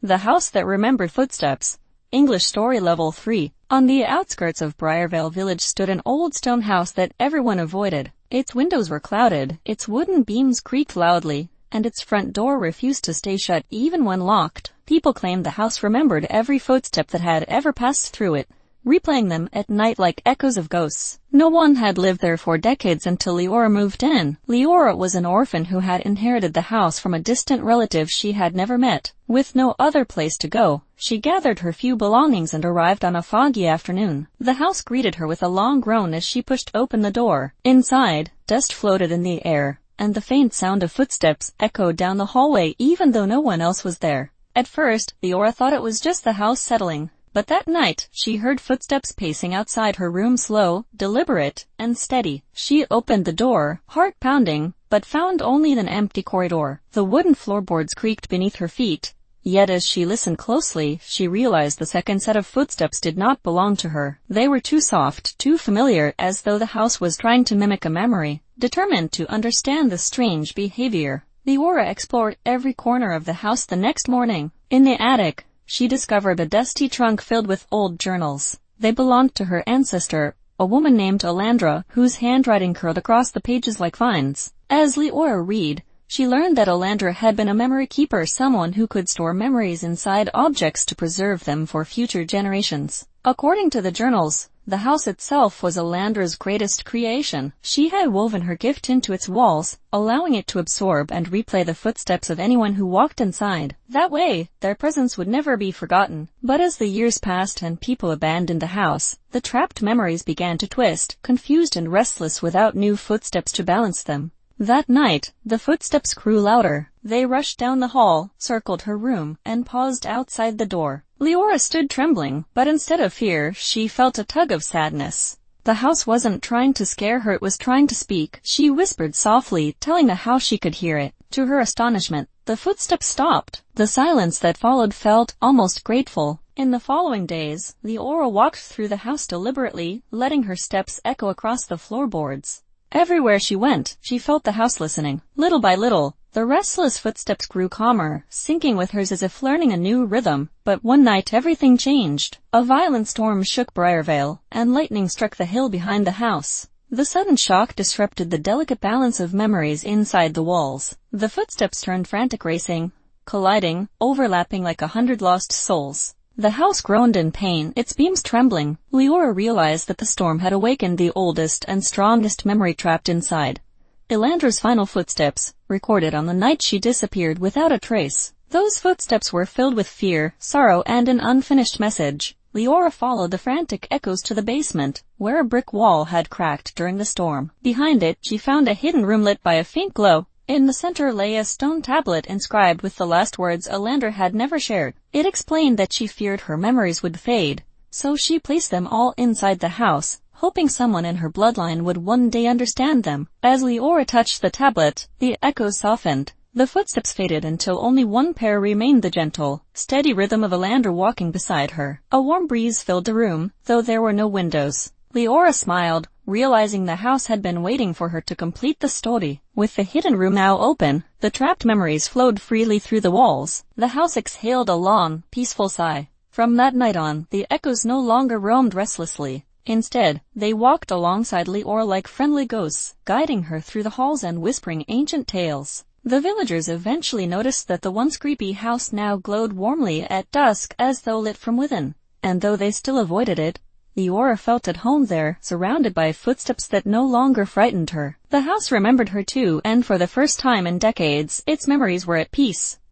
The House That Remembered Footsteps. English Story Level 3. On the outskirts of Briarvale Village stood an old stone house that everyone avoided. Its windows were clouded, its wooden beams creaked loudly, and its front door refused to stay shut even when locked. People claimed the house remembered every footstep that had ever passed through it, replaying them at night like echoes of ghosts. No one had lived there for decades until Leora moved in. Leora was an orphan who had inherited the house from a distant relative she had never met. With no other place to go, she gathered her few belongings and arrived on a foggy afternoon. The house greeted her with a long groan as she pushed open the door. Inside, dust floated in the air, and the faint sound of footsteps echoed down the hallway even though no one else was there. At first, Leora thought it was just the house settling. But that night, she heard footsteps pacing outside her room, slow, deliberate, and steady. She opened the door, heart pounding, but found only an empty corridor. The wooden floorboards creaked beneath her feet. Yet as she listened closely, she realized the second set of footsteps did not belong to her. They were too soft, too familiar, as though the house was trying to mimic a memory. Determined to understand the strange behavior, Leora explored every corner of the house. The next morning, in the attic, she discovered a dusty trunk filled with old journals. They belonged to her ancestor, a woman named Alandra, whose handwriting curled across the pages like vines. As Leora read, she learned that Alandra had been a memory keeper, someone who could store memories inside objects to preserve them for future generations. According to the journals, the house itself was Alandra's greatest creation. She had woven her gift into its walls, allowing it to absorb and replay the footsteps of anyone who walked inside. That way, their presence would never be forgotten. But as the years passed and people abandoned the house, the trapped memories began to twist, confused and restless without new footsteps to balance them. That night, the footsteps grew louder. They rushed down the hall, circled her room, and paused outside the door. Leora stood trembling, but instead of fear, she felt a tug of sadness. The house wasn't trying to scare her, it was trying to speak. She whispered softly, telling the house she could hear it. To her astonishment, the footsteps stopped. The silence that followed felt almost grateful. In the following days, Leora walked through the house deliberately, letting her steps echo across the floorboards. Everywhere she went, she felt the house listening. Little by little, the restless footsteps grew calmer, syncing with hers as if learning a new rhythm. But one night everything changed. A violent storm shook Briarvale, and lightning struck the hill behind the house. The sudden shock disrupted the delicate balance of memories inside the walls. The footsteps turned frantic, racing, colliding, overlapping like 100 lost souls. The house groaned in pain, its beams trembling. Leora realized that the storm had awakened the oldest and strongest memory trapped inside. Alandra's final footsteps, recorded on the night she disappeared without a trace. Those footsteps were filled with fear, sorrow, and an unfinished message. Leora followed the frantic echoes to the basement, where a brick wall had cracked during the storm. Behind it, she found a hidden room lit by a faint glow. In the center lay a stone tablet inscribed with the last words Alandra had never shared. It explained that she feared her memories would fade, so she placed them all inside the house, hoping someone in her bloodline would one day understand them. As Leora touched the tablet, the echoes softened. The footsteps faded until only one pair remained, the gentle, steady rhythm of Alandra walking beside her. A warm breeze filled the room, though there were no windows. Leora smiled, realizing the house had been waiting for her to complete the story. With the hidden room now open, the trapped memories flowed freely through the walls. The house exhaled a long, peaceful sigh. From that night on, the echoes no longer roamed restlessly. Instead, they walked alongside Leora like friendly ghosts, guiding her through the halls and whispering ancient tales. The villagers eventually noticed that the once creepy house now glowed warmly at dusk, as though lit from within. And though they still avoided it, Leora felt at home there, surrounded by footsteps that no longer frightened her. The house remembered her too, and for the first time in decades, its memories were at peace.